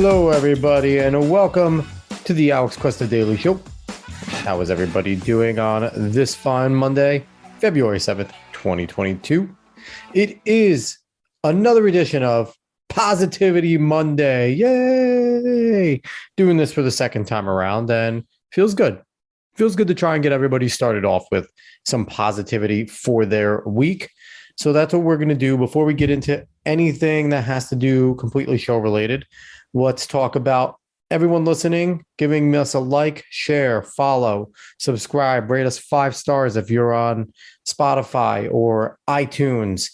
Hello, everybody, and welcome to the Alex Cuesta Daily Show. How is everybody doing on this fine Monday, February 7th, 2022? It is another edition of Positivity Monday. Yay! Doing this for the second time around, and feels good. Feels good to try and get everybody started off with some positivity for their week. So that's what we're going to do. Before we get into anything that has to do completely show related, let's talk about everyone listening, giving us a like, share, follow, subscribe, rate us 5 stars if you're on Spotify or iTunes.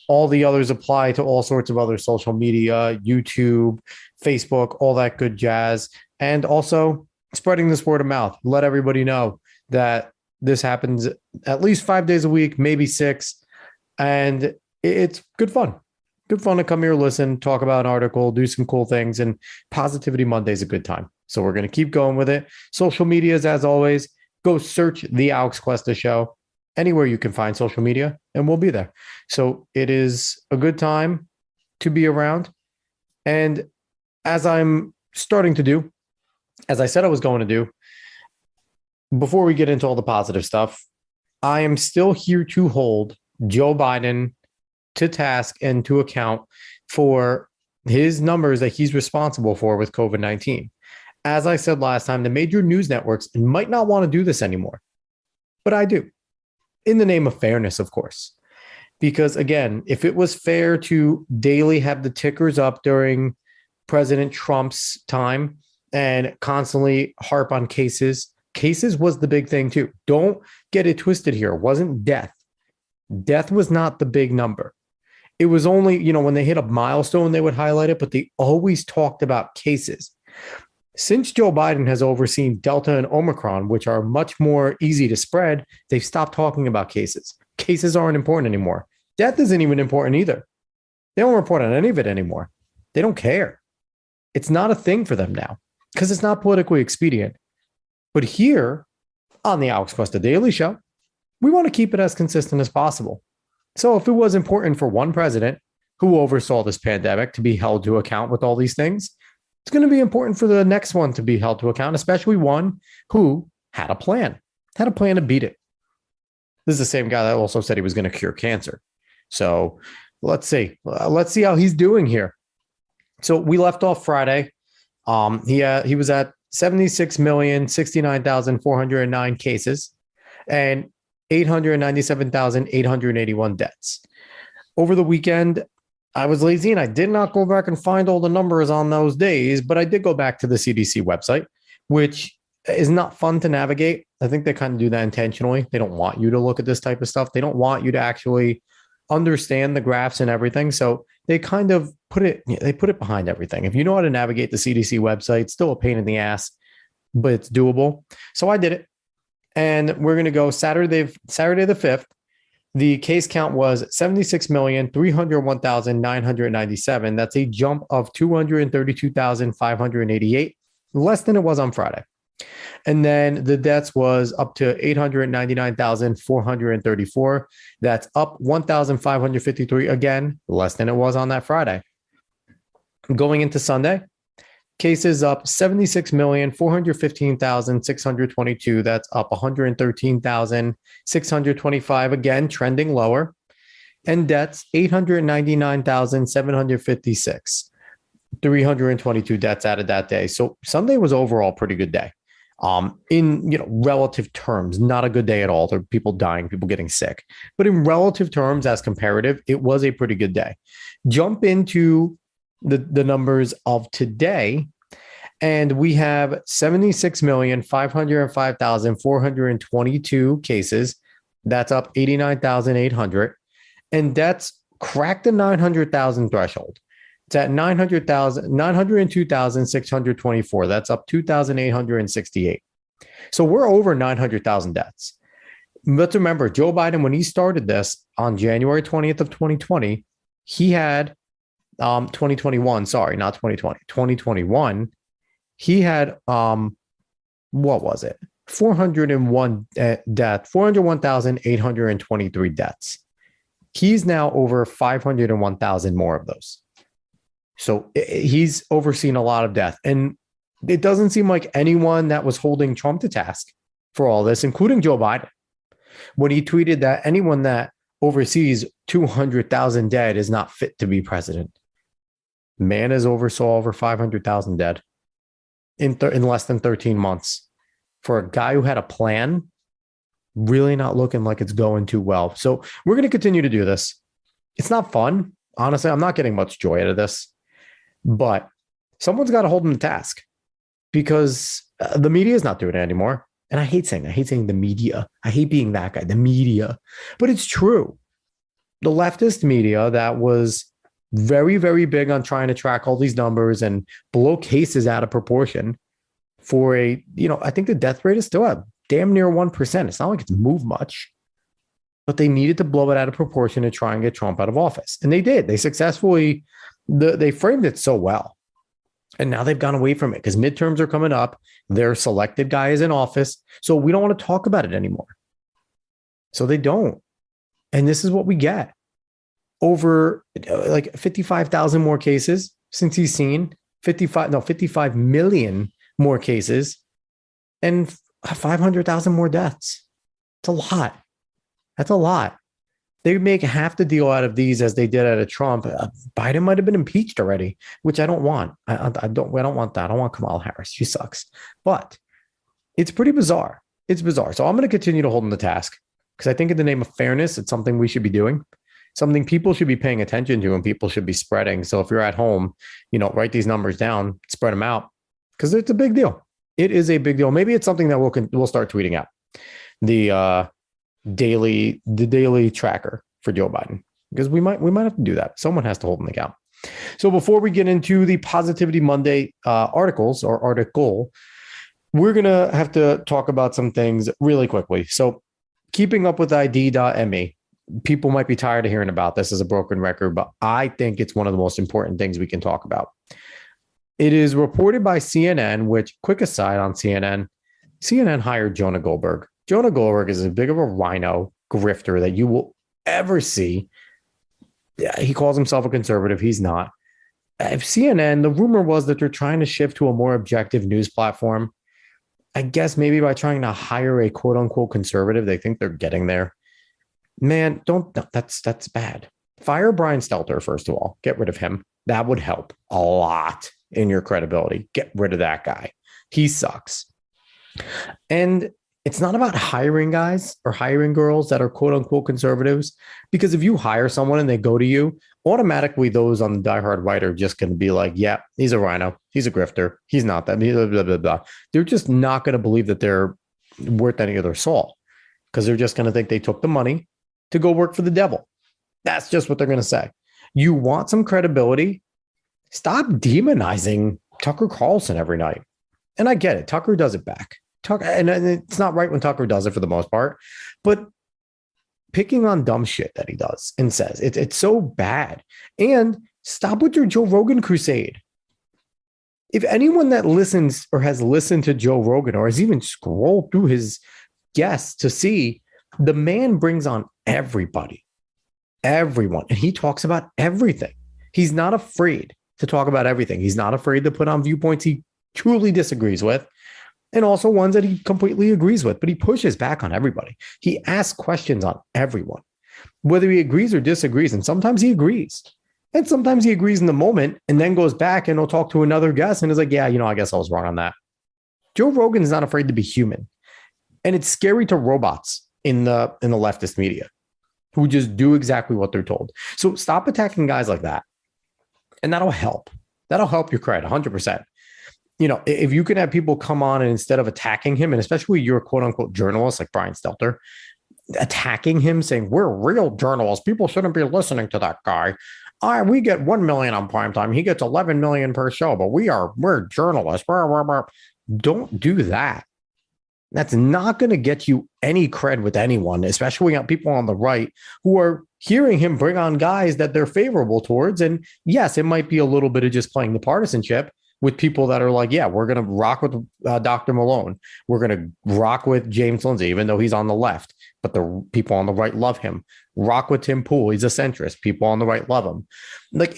All the others apply to all sorts of other social media, YouTube, Facebook, all that good jazz. And also spreading this word of mouth. Let everybody know that this happens at least 5 days a week, maybe 6. And it's good fun. Good fun to come here, listen, talk about an article, do some cool things. And Positivity Monday is a good time. So we're going to keep going with it. Social medias, as always, go search The Alex Cuesta Show anywhere you can find social media, and we'll be there. So it is a good time to be around. And as I'm starting to do, as I said I was going to do, before we get into all the positive stuff, I am still here to hold Joe Biden to task and to account for his numbers that he's responsible for with COVID-19. As I said last time, the major news networks might not want to do this anymore, but I do, in the name of fairness, of course. Because again, if it was fair to daily have the tickers up during President Trump's time and constantly harp on cases was the big thing too. Don't get it twisted here. It wasn't death. Death was not the big number. It was only, when they hit a milestone, they would highlight it, but they always talked about cases. Since Joe Biden has overseen Delta and Omicron, which are much more easy to spread, they've stopped talking about cases. Cases aren't important anymore. Death isn't even important either. They don't report on any of it anymore. They don't care. It's not a thing for them now because it's not politically expedient. But here on the Alex Cuesta Daily Show, we want to keep it as consistent as possible. So if it was important for one president who oversaw this pandemic to be held to account with all these things, it's going to be important for the next one to be held to account, especially one who had a plan to beat it. This is the same guy that also said he was going to cure cancer. So let's see how he's doing here. So we left off Friday. He was at 76,069,409 cases and 897,881 deaths. Over the weekend, I was lazy and I did not go back and find all the numbers on those days, but I did go back to the CDC website, which is not fun to navigate. I think they kind of do that intentionally. They don't want you to look at this type of stuff. They don't want you to actually understand the graphs and everything. So they kind of put it behind everything. If you know how to navigate the CDC website, it's still a pain in the ass, but it's doable. So I did it. And we're going to go Saturday the 5th. The case count was 76,301,997. That's a jump of 232,588, less than it was on Friday. And then the deaths was up to 899,434. That's up 1,553, again, less than it was on that Friday. Going into Sunday, cases up 76,415,622. That's up 113,625. Again, trending lower. And deaths 899,756. 322 deaths added that day. So Sunday was overall a pretty good day. In relative terms, not a good day at all. There are people dying, people getting sick. But in relative terms, as comparative, it was a pretty good day. Jump into the numbers of today, and we have 76,505,422 cases. That's up 89,800. And deaths cracked the 900,000 threshold. It's at 902,624. That's up 2,868. So we're over 900,000 deaths. Let's remember, Joe Biden, when he started this on January 20th of 2020, he had 2021, sorry, not 2020, 2021, he had, what was it? 401,823 deaths. He's now over 501,000 more of those. So he's overseen a lot of death. And it doesn't seem like anyone that was holding Trump to task for all this, including Joe Biden, when he tweeted that anyone that oversees 200,000 dead is not fit to be president. Man has oversaw over 500,000 dead in less than 13 months. For a guy who had a plan, really not looking like it's going too well. So we're going to continue to do this. It's not fun. Honestly, I'm not getting much joy out of this, but someone's got to hold him to task because the media is not doing it anymore. And I hate saying the media. I hate being that guy, the media, but it's true. The leftist media that was very, very big on trying to track all these numbers and blow cases out of proportion for I think the death rate is still at damn near 1%. It's not like it's moved much, but they needed to blow it out of proportion to try and get Trump out of office. And they did. They successfully, they framed it so well. And now they've gone away from it because midterms are coming up. Their selected guy is in office. So we don't want to talk about it anymore. So they don't. And this is what we get. Over like 55,000 more cases since he's seen 55 million more cases and 500,000 more deaths. It's a lot. That's a lot. They make half the deal out of these as they did out of Trump. Biden might have been impeached already, which I don't want. I don't want that. I don't want Kamala Harris. She sucks. But it's pretty bizarre. It's bizarre. So I'm going to continue to hold him to task because I think in the name of fairness, it's something we should be doing, something people should be paying attention to and people should be spreading. So if you're at home, write these numbers down, spread them out because it's a big deal. It is a big deal. Maybe it's something that we'll start tweeting out. The daily tracker for Joe Biden, because we might have to do that. Someone has to hold him account. So before we get into the Positivity Monday article, we're going to have to talk about some things really quickly. So keeping up with ID.me, people might be tired of hearing about this as a broken record, but I think it's one of the most important things we can talk about. It is reported by CNN, which, quick aside on CNN hired Jonah Goldberg. Jonah Goldberg is as big of a rhino grifter that you will ever see. He calls himself a conservative. He's not. If CNN, the rumor was that they're trying to shift to a more objective news platform. I guess maybe by trying to hire a quote unquote conservative, they think they're getting there. Man, that's bad. Fire Brian Stelter, first of all. Get rid of him. That would help a lot in your credibility. Get rid of that guy. He sucks. And it's not about hiring guys or hiring girls that are quote unquote conservatives, because if you hire someone and they go to you, automatically those on the diehard right are just going to be like, yeah, he's a rhino. He's a grifter. He's not that. Blah, blah, blah, blah. They're just not going to believe that they're worth any of their salt because they're just going to think they took the money to go work for the devil. That's just what they're going to say. You want some credibility? Stop demonizing Tucker Carlson every night. And I get it. Tucker does it back. And it's not right when Tucker does it for the most part, but picking on dumb shit that he does and says it's so bad. And stop with your Joe Rogan crusade. If anyone that listens or has listened to Joe Rogan or has even scrolled through his guests to see, the man brings on everybody, everyone, and he talks about everything. He's not afraid to talk about everything. He's not afraid to put on viewpoints he truly disagrees with, and also ones that he completely agrees with, but he pushes back on everybody. He asks questions on everyone, whether he agrees or disagrees. And sometimes he agrees. And sometimes he agrees in the moment and then goes back and he'll talk to another guest and is like, yeah, I guess I was wrong on that. Joe Rogan is not afraid to be human. And it's scary to robots in the leftist media who just do exactly what they're told. So stop attacking guys like that. And that'll help. That'll help your credit 100%. If you can have people come on and instead of attacking him, and especially you're a quote unquote journalist like Brian Stelter, attacking him, saying we're real journalists, people shouldn't be listening to that guy. We get 1 million on primetime. He gets 11 million per show, but we're journalists. Don't do that. That's not going to get you any cred with anyone, especially people on the right who are hearing him bring on guys that they're favorable towards. And yes, it might be a little bit of just playing the partisanship with people that are like, yeah, we're going to rock with Dr. Malone. We're going to rock with James Lindsay, even though he's on the left, but the people on the right love him. Rock with Tim Pool. He's a centrist. People on the right love him. Like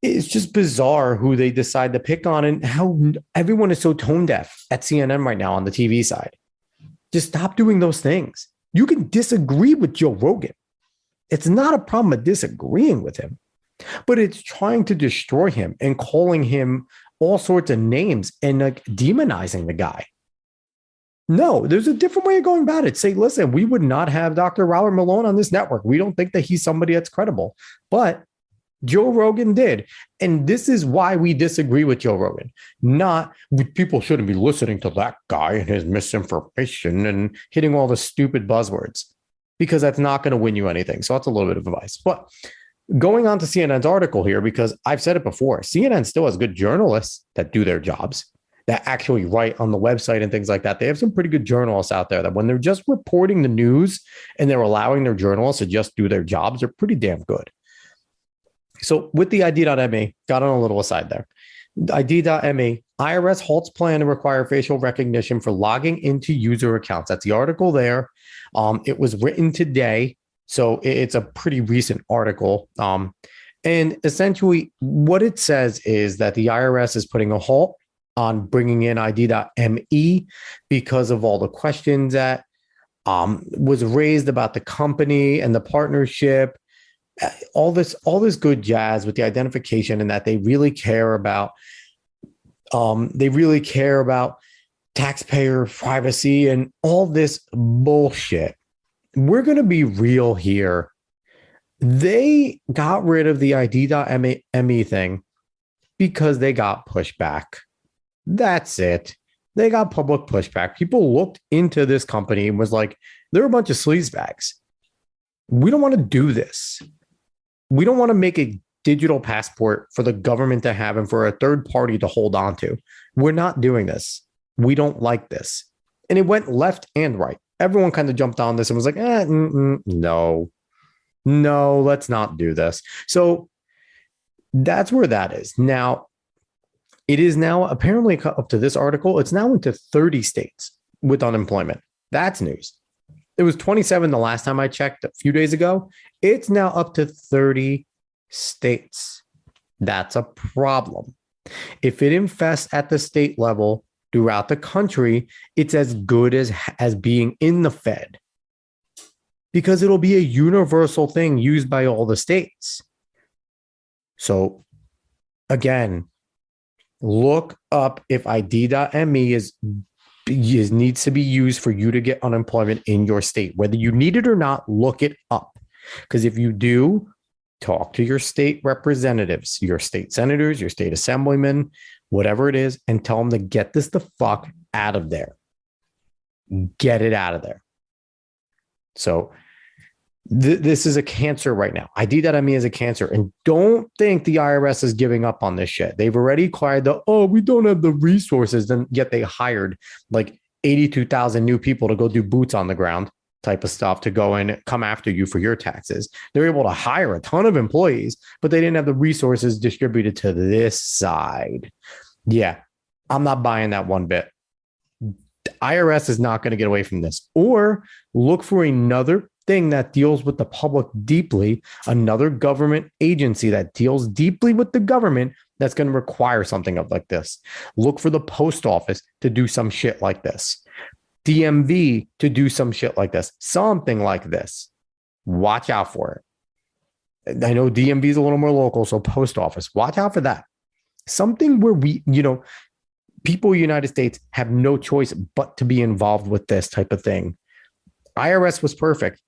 It's just bizarre who they decide to pick on and how everyone is so tone deaf at CNN right now on the TV side. Just stop doing those things. You can disagree with Joe Rogan. It's not a problem of disagreeing with him, but it's trying to destroy him and calling him all sorts of names and like demonizing the guy. No, there's a different way of going about it. Say, listen, we would not have Dr. Robert Malone on this network. We don't think that he's somebody that's credible, but Joe Rogan did. And this is why we disagree with Joe Rogan. Not people shouldn't be listening to that guy and his misinformation and hitting all the stupid buzzwords, because that's not going to win you anything. So that's a little bit of advice. But going on to CNN's article here, because I've said it before, CNN still has good journalists that do their jobs, that actually write on the website and things like that. They have some pretty good journalists out there that when they're just reporting the news and they're allowing their journalists to just do their jobs, they're pretty damn good. So with the ID.me, got on a little aside there. ID.me, IRS halts plan to require facial recognition for logging into user accounts. That's the article there. It was written today, so it's a pretty recent article. And essentially what it says is that the IRS is putting a halt on bringing in ID.me because of all the questions that was raised about the company and the partnership, all this good jazz with the identification, and that they really care about taxpayer privacy and all this bullshit. We're going to be real here. They got rid of the ID.me thing because they got pushback. That's it. They got public pushback. People looked into this company and was like, they're a bunch of sleazebags. We don't want to do this. We don't want to make a digital passport for the government to have and for a third party to hold on to. We're not doing this. We don't like this. And it went left and right. Everyone kind of jumped on this and was like, no, let's not do this. So that's where that is. Now, it is now apparently up to this article, it's now into 30 states with unemployment. That's news. It was 27 the last time I checked a few days ago. It's now up to 30 states. That's a problem. If it infests at the state level throughout the country, it's as good as being in the Fed, because it'll be a universal thing used by all the states. So again, look up if ID.me needs to be used for you to get unemployment in your state. Whether you need it or not, look it up. Because if you do, talk to your state representatives, your state senators, your state assemblymen, whatever it is, and tell them to get this the fuck out of there. Get it out of there. So this is a cancer right now. ID.me is a cancer. And don't think the IRS is giving up on this shit. They've already cried we don't have the resources, and yet they hired like 82,000 new people to go do boots on the ground type of stuff to go and come after you for your taxes. They're able to hire a ton of employees, but they didn't have the resources distributed to this side. Yeah, I'm not buying that one bit. IRS is not going to get away from this. Or look for another thing that deals with the public deeply, another government agency that deals deeply with the government that's going to require something like this. Look for the post office to do some shit like this. DMV to do some shit like this. Something like this. Watch out for it. I know DMV is a little more local, so post office. Watch out for that. Something where people in the United States have no choice but to be involved with this type of thing. IRS was perfect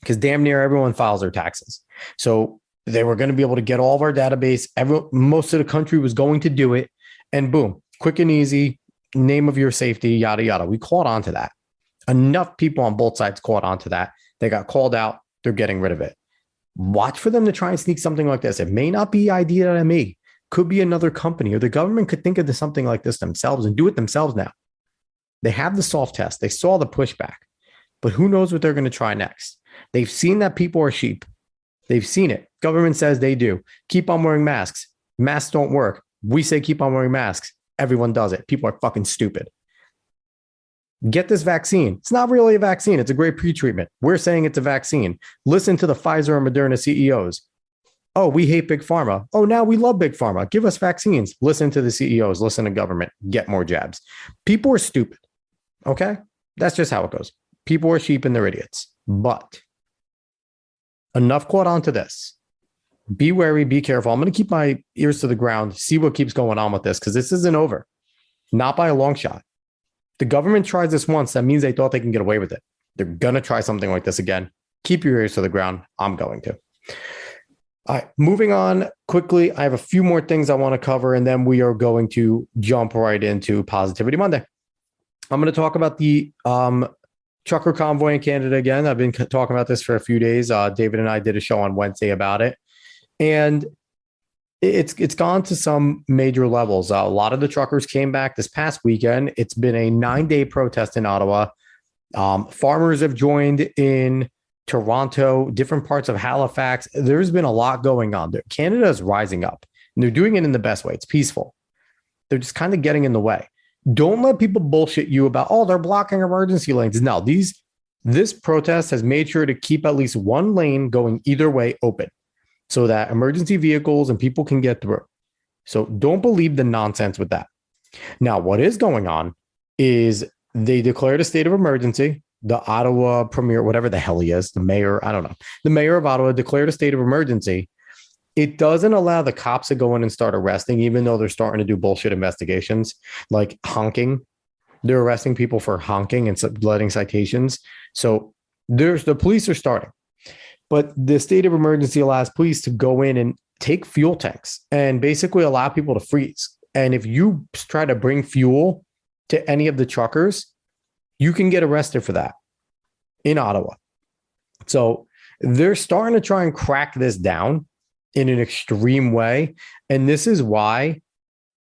because damn near everyone files their taxes. So they were going to be able to get all of our database. Most of the country was going to do it. And boom, quick and easy, name of your safety, yada, yada. We caught on to that. Enough people on both sides caught on to that. They got called out. They're getting rid of it. Watch for them to try and sneak something like this. It may not be ID.me. Could be another company, or the government could think of something like this themselves and do it themselves now. They have the soft test. They saw the pushback, but who knows what they're going to try next. They've seen that people are sheep. They've seen it. Government says they do. Keep on wearing masks. Masks don't work. We say keep on wearing masks. Everyone does it. People are fucking stupid. Get this vaccine. It's not really a vaccine. It's a great pre-treatment. We're saying it's a vaccine. Listen to the Pfizer and Moderna CEOs. Oh, we hate big pharma. Oh, now we love big pharma. Give us vaccines. Listen to the CEOs, listen to government, get more jabs. People are stupid. Okay. That's just how it goes. People are sheep and they're idiots. But enough caught on to this. Be wary, be careful. I'm going to keep my ears to the ground, see what keeps going on with this, because this isn't over. Not by a long shot. The government tries this once. That means they thought they can get away with it. They're going to try something like this again. Keep your ears to the ground. I'm going to. All right, moving on quickly. I have a few more things I want to cover, and then we are going to jump right into Positivity Monday. I'm going to talk about the trucker convoy in Canada again. I've been talking about this for a few days. David and I did a show on Wednesday about it. And it's gone to some major levels. A lot of the truckers came back this past weekend. It's been a 9-day protest in Ottawa. Farmers have joined in Toronto, different parts of Halifax. There's been a lot going on there. Canada is rising up, and they're doing it in the best way. It's peaceful. They're just kind of getting in the way. Don't let people bullshit you about, oh, they're blocking emergency lanes. No, this protest has made sure to keep at least one lane going either way open, so that emergency vehicles and people can get through. So don't believe the nonsense with that. Now, what is going on is they declared a state of emergency. The Ottawa premier, whatever the hell he is, the mayor, I don't know. The mayor of Ottawa declared a state of emergency. It doesn't allow the cops to go in and start arresting, even though they're starting to do bullshit investigations like honking. They're arresting people for honking and letting citations. So the police are starting. But the state of emergency allows police to go in and take fuel tanks and basically allow people to freeze. And if you try to bring fuel to any of the truckers, you can get arrested for that in Ottawa. So they're starting to try and crack this down in an extreme way. And this is why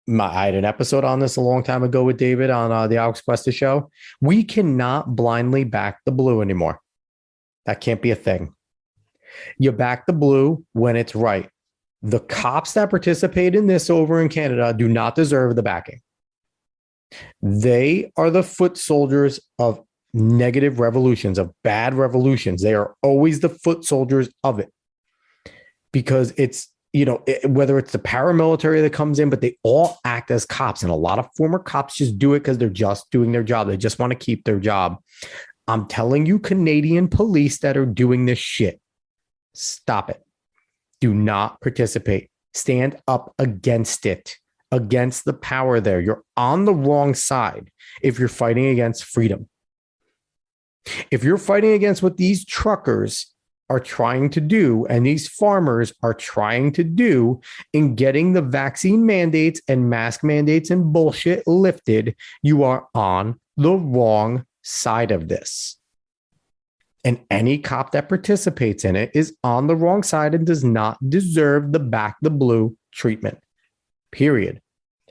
I had an episode on this a long time ago with David on the Alex Cuesta show. We cannot blindly back the blue anymore. That can't be a thing. You back the blue when it's right. The cops that participate in this over in Canada do not deserve the backing. They are the foot soldiers of negative revolutions, of bad revolutions. They are always the foot soldiers of it, because it's, whether it's the paramilitary that comes in, but they all act as cops. And a lot of former cops just do it because they're just doing their job. They just want to keep their job. I'm telling you, Canadian police that are doing this shit, stop it. Do not participate. Stand up against it, against the power there. You're on the wrong side if you're fighting against freedom. If you're fighting against what these truckers are trying to do and these farmers are trying to do in getting the vaccine mandates and mask mandates and bullshit lifted, you are on the wrong side of this. And any cop that participates in it is on the wrong side and does not deserve the back the blue treatment. Period.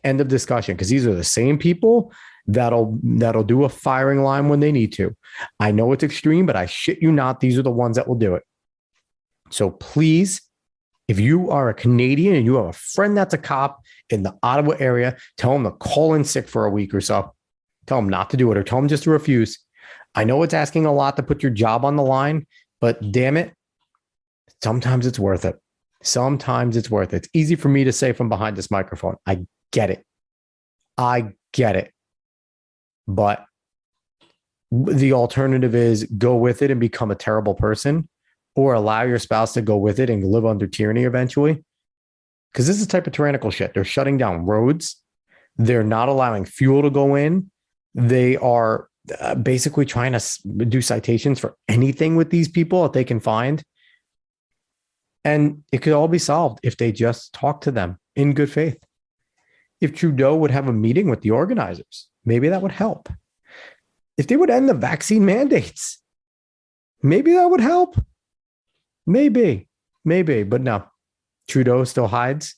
End of discussion. Because these are the same people that'll do a firing line when they need to. I know it's extreme, but I shit you not, these are the ones that will do it. So please, if you are a Canadian and you have a friend that's a cop in the Ottawa area, tell them to call in sick for a week or so. Tell them not to do it, or tell them just to refuse. I know it's asking a lot to put your job on the line, but damn it, sometimes it's worth it. Sometimes it's worth it. It's easy for me to say from behind this microphone. I get it. But the alternative is go with it and become a terrible person, or allow your spouse to go with it and live under tyranny eventually. Because this is the type of tyrannical shit. They're shutting down roads. They're not allowing fuel to go in. They are basically trying to do citations for anything with these people that they can find. And it could all be solved if they just talk to them in good faith. If Trudeau would have a meeting with the organizers, maybe that would help. If they would end the vaccine mandates, maybe that would help. Maybe, but no. Trudeau still hides,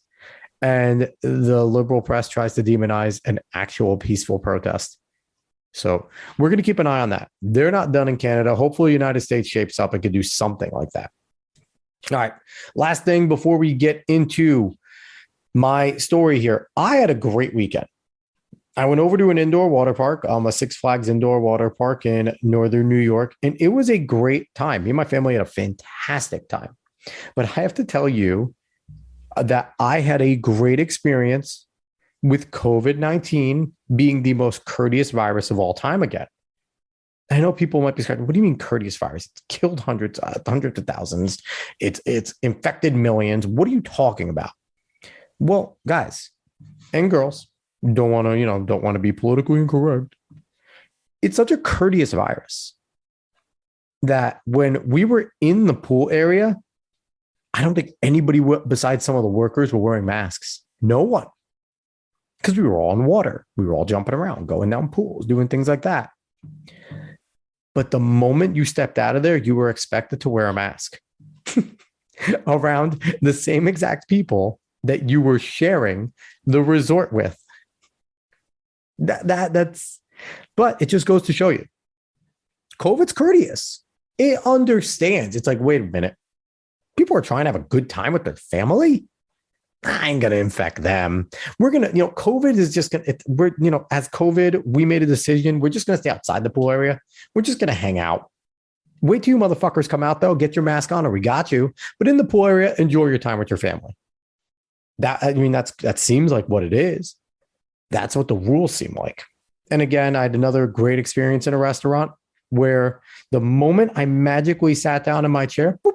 and the liberal press tries to demonize an actual peaceful protest. So we're going to keep an eye on that. They're not done in Canada. Hopefully, the United States shapes up and could do something like that. All right. Last thing before we get into my story here. I had a great weekend. I went over to an indoor water park, a Six Flags indoor water park in northern New York, and it was a great time. Me and my family had a fantastic time. But I have to tell you, that I had a great experience with COVID-19 being the most courteous virus of all time again. I know people might be scratching. What do you mean courteous virus? It's killed hundreds of thousands. It's infected millions. What are you talking about? Well, guys and girls, don't want to be politically incorrect. It's such a courteous virus that when we were in the pool area, I don't think anybody besides some of the workers were wearing masks. No one. Because we were all in water. We were all jumping around, going down pools, doing things like that. But the moment you stepped out of there, you were expected to wear a mask around the same exact people that you were sharing the resort with. But it just goes to show you, COVID's courteous. It understands. It's like, wait a minute. People are trying to have a good time with their family. I ain't going to infect them. We're going to, COVID is just going to, as COVID, we made a decision. We're just going to stay outside the pool area. We're just going to hang out. Wait till you motherfuckers come out, though. Get your mask on or we got you. But in the pool area, enjoy your time with your family. That seems like what it is. That's what the rules seem like. And again, I had another great experience in a restaurant where the moment I magically sat down in my chair, boop,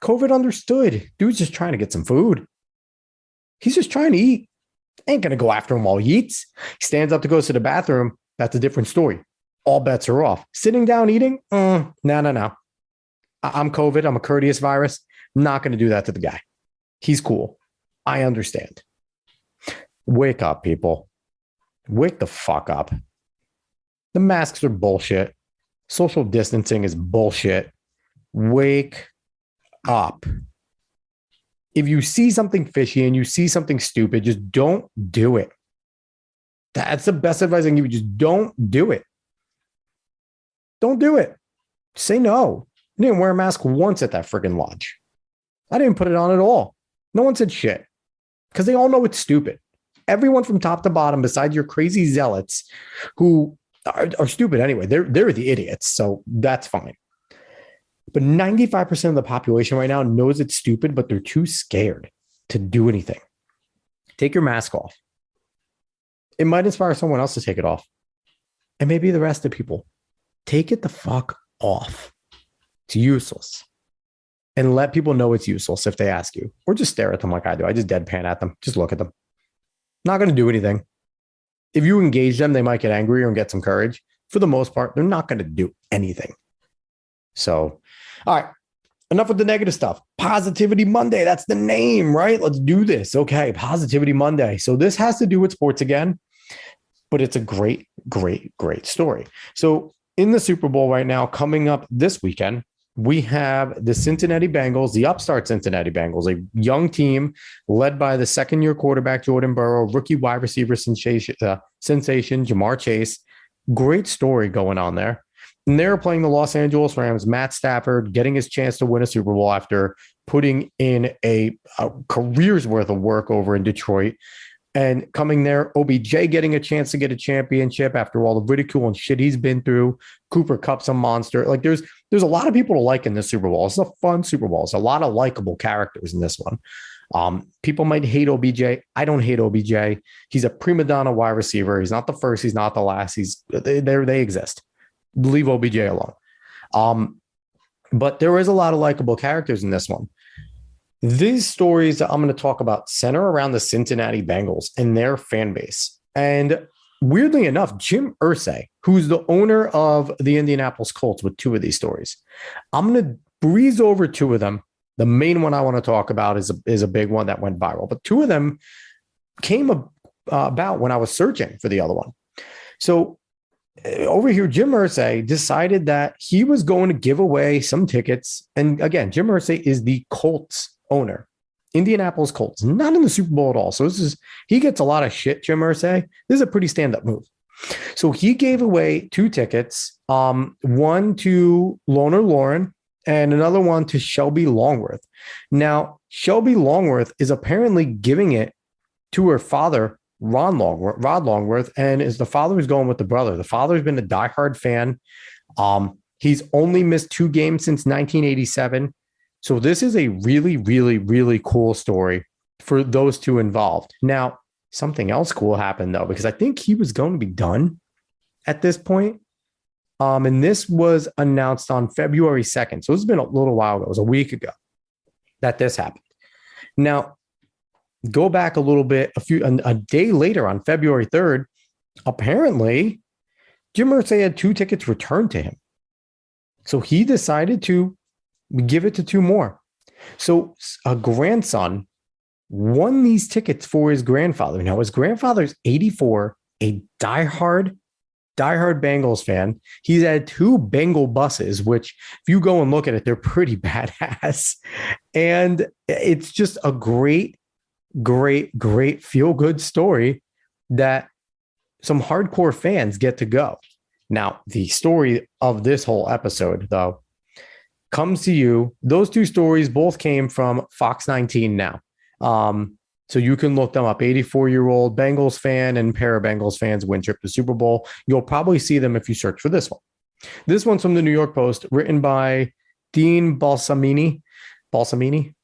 COVID understood. Dude's just trying to get some food. He's just trying to eat. Ain't going to go after him while he eats. He stands up to go to the bathroom. That's a different story. All bets are off. Sitting down eating? No. I'm COVID. I'm a courteous virus. Not going to do that to the guy. He's cool. I understand. Wake up, people. Wake the fuck up. The masks are bullshit. Social distancing is bullshit. Wake up. If you see something fishy and you see something stupid, just don't do it. That's the best advice I can give you. Just don't do it. Don't do it. Say no. I didn't wear a mask once at that friggin' lodge. I didn't put it on at all. No one said shit because they all know it's stupid. Everyone from top to bottom, besides your crazy zealots who are stupid anyway, they're the idiots. So that's fine. But 95% of the population right now knows it's stupid, but they're too scared to do anything. Take your mask off. It might inspire someone else to take it off. And maybe the rest of the people. Take it the fuck off. It's useless. And let people know it's useless if they ask you. Or just stare at them like I do. I just deadpan at them. Just look at them. Not going to do anything. If you engage them, they might get angry and get some courage. For the most part, they're not going to do anything. So, all right, enough with the negative stuff. Positivity Monday. That's the name, right? Let's do this. Okay, Positivity Monday. So this has to do with sports again, but it's a great, great, great story. So in the Super Bowl right now, coming up this weekend, we have the Cincinnati Bengals, the upstart Cincinnati Bengals, a young team led by the second-year quarterback, Jordan Burrow, rookie wide receiver sensation Jamar Chase. Great story going on there. And they're playing the Los Angeles Rams, Matt Stafford getting his chance to win a Super Bowl after putting in a career's worth of work over in Detroit. And coming there, OBJ getting a chance to get a championship after all the ridicule and shit he's been through. Cooper Kupp's a monster. Like there's a lot of people to like in this Super Bowl. It's a fun Super Bowl. It's a lot of likable characters in this one. People might hate OBJ. I don't hate OBJ. He's a prima donna wide receiver. He's not the first. He's not the last. They exist. Leave OBJ alone. But there is a lot of likable characters in this one. These stories that I'm going to talk about center around the Cincinnati Bengals and their fan base. And weirdly enough, Jim Irsay, who's the owner of the Indianapolis Colts, with two of these stories. I'm going to breeze over two of them. The main one I want to talk about is a big one that went viral. But two of them came about when I was searching for the other one. So over here, Jim Irsay decided that he was going to give away some tickets. And again, Jim Irsay is the Colts owner, Indianapolis Colts, not in the Super Bowl at all. So he gets a lot of shit, Jim Irsay. This is a pretty stand-up move. So he gave away two tickets, one to Loner Lauren and another one to Shelby Longworth. Now, Shelby Longworth is apparently giving it to her father, Rod Longworth, and is the father who's going with the brother. The father's been a diehard fan. He's only missed 2 games since 1987. So this is a really, really, really cool story for those two involved. Now, something else cool happened though, because I think he was going to be done at this point. And this was announced on February 2nd. So it's been a little while ago. It was a week ago that this happened. Now, go back a little bit, a day later on February 3rd, apparently Jim Irsay had 2 tickets returned to him. So he decided to give it to 2 more. So a grandson won these tickets for his grandfather. Now, his grandfather's 84, a diehard Bengals fan. He's had 2 Bengal buses, which if you go and look at it, they're pretty badass. And it's just a great feel-good story that some hardcore fans get to go. Now, the story of this whole episode, though, comes to you. Those 2 stories both came from Fox 19 now. So you can look them up. 84-year-old Bengals fan and pair of Bengals fans win trip to Super Bowl. You'll probably see them if you search for this one. This one's from the New York Post, written by Dean Balsamini.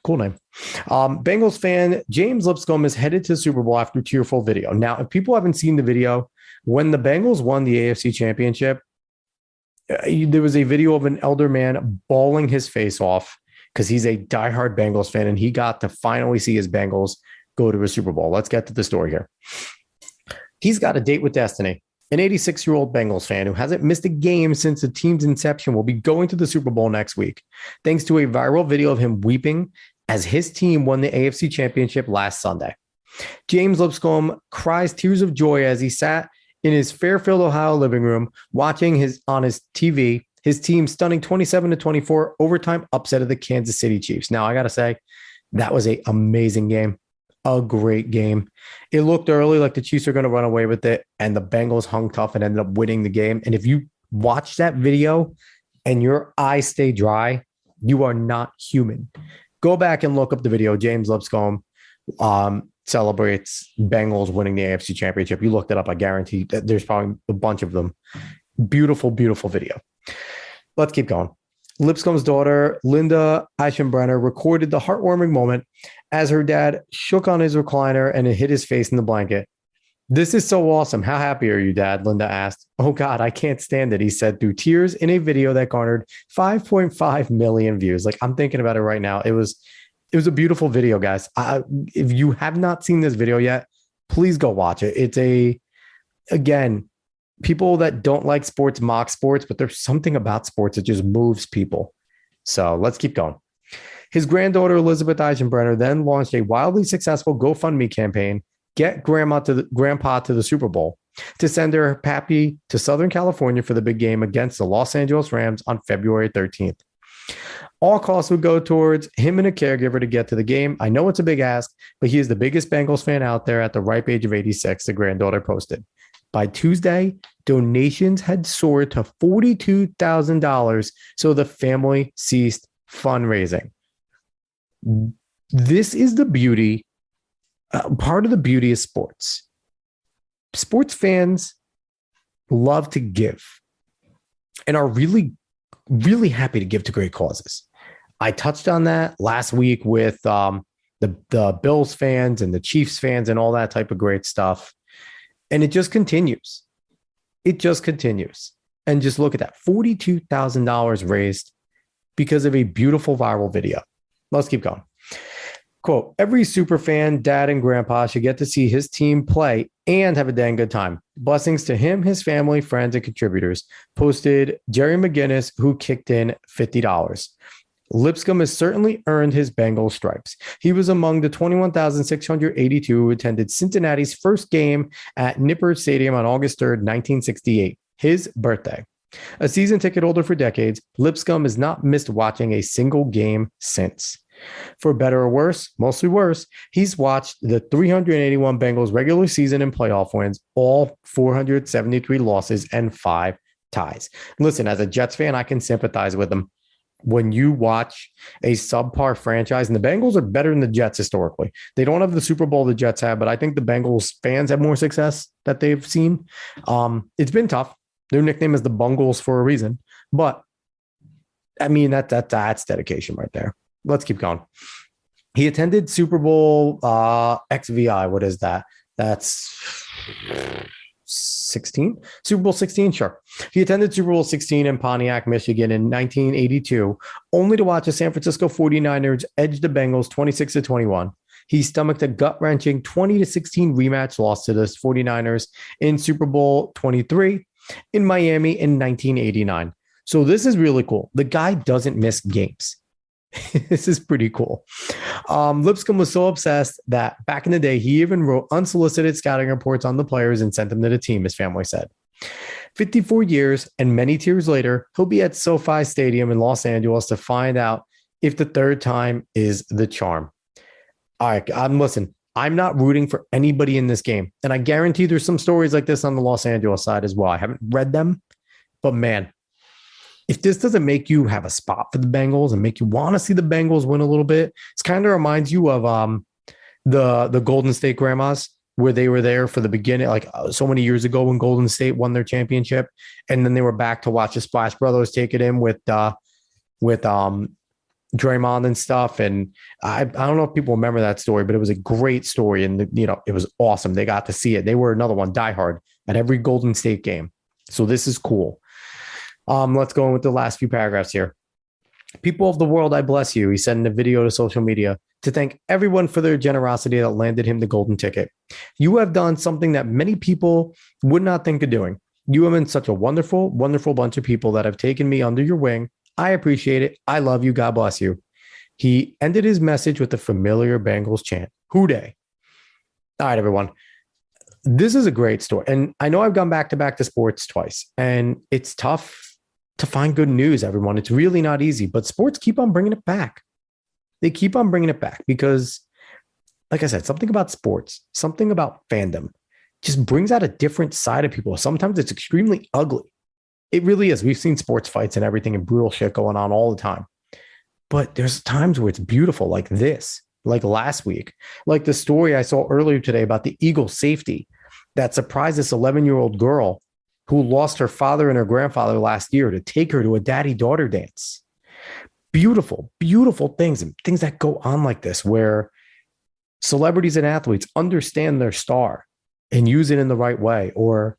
Cool name. Bengals fan James Lipscomb is headed to the Super Bowl after tearful video. Now, if people haven't seen the video, when the Bengals won the AFC Championship, there was a video of an elder man bawling his face off because he's a diehard Bengals fan and he got to finally see his Bengals go to a Super Bowl. Let's get to the story here. He's got a date with destiny. An 86-year-old Bengals fan who hasn't missed a game since the team's inception will be going to the Super Bowl next week, thanks to a viral video of him weeping as his team won the AFC Championship last Sunday. James Lipscomb cries tears of joy as he sat in his Fairfield, Ohio living room watching on his TV his team stunning 27-24 overtime upset of the Kansas City Chiefs. Now, I got to say, that was an amazing game. A great game. It looked early like the Chiefs are going to run away with it, and the Bengals hung tough and ended up winning the game. And if you watch that video and your eyes stay dry, you are not human. Go back and look up the video. James Lipscomb celebrates Bengals winning the AFC Championship. You looked it up, I guarantee that there's probably a bunch of them. Beautiful, beautiful video. Let's keep going. Lipscomb's daughter, Linda Eichenbrenner, recorded the heartwarming moment as her dad shook on his recliner and it hit his face in the blanket. "This is so awesome. How happy are you, Dad?" Linda asked. "Oh, God, I can't stand it," he said through tears in a video that garnered 5.5 million views. Like, I'm thinking about it right now. It was a beautiful video, guys. If you have not seen this video yet, please go watch it. It's again, people that don't like sports mock sports, but there's something about sports that just moves people. So let's keep going. His granddaughter, Elizabeth Eichenbrenner, then launched a wildly successful GoFundMe campaign, Get Grandpa to the Super Bowl, to send her pappy to Southern California for the big game against the Los Angeles Rams on February 13th. All costs would go towards him and a caregiver to get to the game. I know it's a big ask, but he is the biggest Bengals fan out there at the ripe age of 86, the granddaughter posted. By Tuesday, donations had soared to $42,000, so the family ceased fundraising. This is the beauty. Part of the beauty of sports. Sports fans love to give and are really, really happy to give to great causes. I touched on that last week with the Bills fans and the Chiefs fans and all that type of great stuff. And it just continues. It just continues. And just look at that. $42,000 raised because of a beautiful viral video. Let's keep going. Quote, "Every super fan, dad, and grandpa should get to see his team play and have a dang good time. Blessings to him, his family, friends, and contributors," posted Jerry McGinnis, who kicked in $50. Lipscomb has certainly earned his Bengals stripes. He was among the 21,682 who attended Cincinnati's first game at Nippert Stadium on August 3rd, 1968, his birthday. A season ticket holder for decades, Lipscomb has not missed watching a single game since. For better or worse, mostly worse, he's watched the 381 Bengals regular season and playoff wins, all 473 losses and 5 ties. Listen, as a Jets fan, I can sympathize with him. When you watch a subpar franchise, and the Bengals are better than the Jets historically. They don't have the Super Bowl the Jets have, but I think the Bengals fans have more success that they've seen. It's been tough. Their nickname is the Bungles for a reason. But, I mean, that's dedication right there. Let's keep going. He attended Super Bowl XVI. What is that? That's 16? Super Bowl 16? Sure. He attended Super Bowl 16 in Pontiac, Michigan in 1982, only to watch the San Francisco 49ers edge the Bengals 26-21. He stomached a gut-wrenching 20-16 rematch loss to the 49ers in Super Bowl 23 in Miami in 1989. So this is really cool. The guy doesn't miss games. This is pretty cool. Lipscomb was so obsessed that back in the day, he even wrote unsolicited scouting reports on the players and sent them to the team, his family said. 54 years and many tears later, he'll be at SoFi Stadium in Los Angeles to find out if the third time is the charm. All right, listen, I'm not rooting for anybody in this game. And I guarantee there's some stories like this on the Los Angeles side as well. I haven't read them, but man, if this doesn't make you have a spot for the Bengals and make you want to see the Bengals win a little bit, it kind of reminds you of the Golden State Grandmas, where they were there for the beginning, like so many years ago when Golden State won their championship, and then they were back to watch the Splash Brothers take it in with Draymond and stuff. And I don't know if people remember that story, but it was a great story, and it was awesome. They got to see it. They were another one, diehard at every Golden State game. So this is cool. Let's go in with the last few paragraphs here. People of the world, I bless you, he said in a video to social media, to thank everyone for their generosity that landed him the golden ticket. You have done something that many people would not think of doing. You have been such a wonderful, wonderful bunch of people that have taken me under your wing. I appreciate it. I love you. God bless you. He ended his message with the familiar Bengals chant, Who Dey? All right, everyone. This is a great story. And I know I've gone back to sports twice, and it's tough to find good news, everyone. It's really not easy, but sports keep on bringing it back. They keep on bringing it back because, like I said, something about sports, something about fandom just brings out a different side of people. Sometimes it's extremely ugly. It really is. We've seen sports fights and everything and brutal shit going on all the time. But there's times where it's beautiful, like this, like last week, like the story I saw earlier today about the Eagles safety that surprised this 11-year-old girl who lost her father and her grandfather last year to take her to a daddy-daughter dance. Beautiful, beautiful things, and things that go on like this where celebrities and athletes understand their star and use it in the right way, or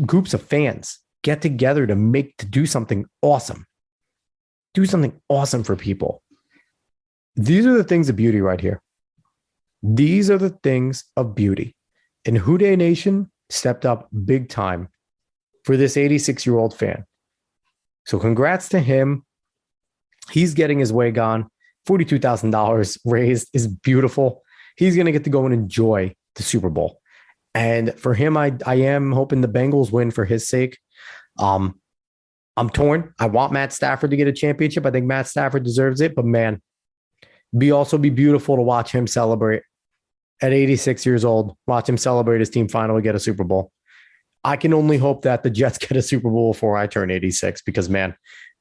groups of fans get together to do something awesome. Do something awesome for people. These are the things of beauty right here. These are the things of beauty. And Who Dey Nation stepped up big time for this 86-year-old fan. So congrats to him. He's getting his way gone. $42,000 raised is beautiful. He's going to get to go and enjoy the Super Bowl. And for him, I am hoping the Bengals win for his sake. I'm torn. I want Matt Stafford to get a championship. I think Matt Stafford deserves it. But man, also be beautiful to watch him celebrate at 86 years old. Watch him celebrate his team finally get a Super Bowl. I can only hope that the Jets get a Super Bowl before I turn 86 because, man,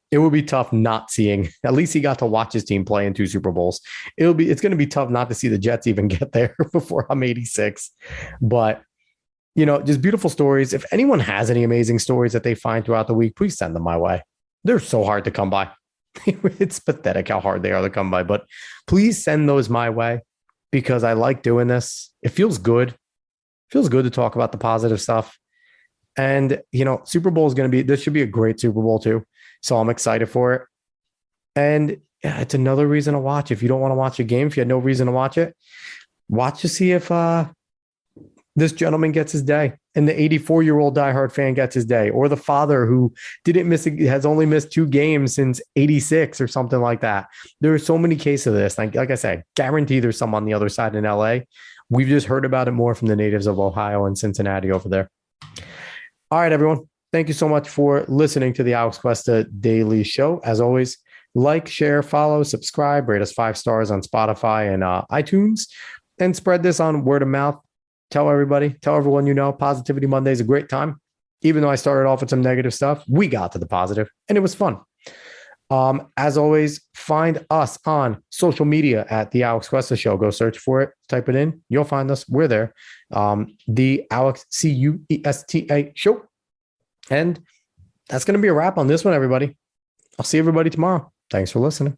it would be tough not seeing. At least he got to watch his team play in 2 Super Bowls. It's going to be tough not to see the Jets even get there before I'm 86. But, just beautiful stories. If anyone has any amazing stories that they find throughout the week, please send them my way. They're so hard to come by. It's pathetic how hard they are to come by, but please send those my way because I like doing this. It feels good. It feels good to talk about the positive stuff. And, Super Bowl is this should be a great Super Bowl too. So I'm excited for it. And yeah, it's another reason to watch. If you don't want to watch a game, if you had no reason to watch it, watch to see if this gentleman gets his day and the 84-year-old diehard fan gets his day, or the father who has only missed 2 games since 86 or something like that. There are so many cases of this. Like I said, guarantee there's some on the other side in LA. We've just heard about it more from the natives of Ohio and Cincinnati over there. All right, everyone. Thank you so much for listening to the Alex Cuesta Daily Show. As always, like, share, follow, subscribe, rate us 5 stars on Spotify and iTunes, and spread this on word of mouth. Tell everyone Positivity Monday is a great time. Even though I started off with some negative stuff, we got to the positive, and it was fun. As always, find us on social media at The Alex Cuesta Show. Go search for it, type it in. You'll find us. We're there. The Alex Cuesta Show. And that's going to be a wrap on this one, everybody. I'll see everybody tomorrow. Thanks for listening.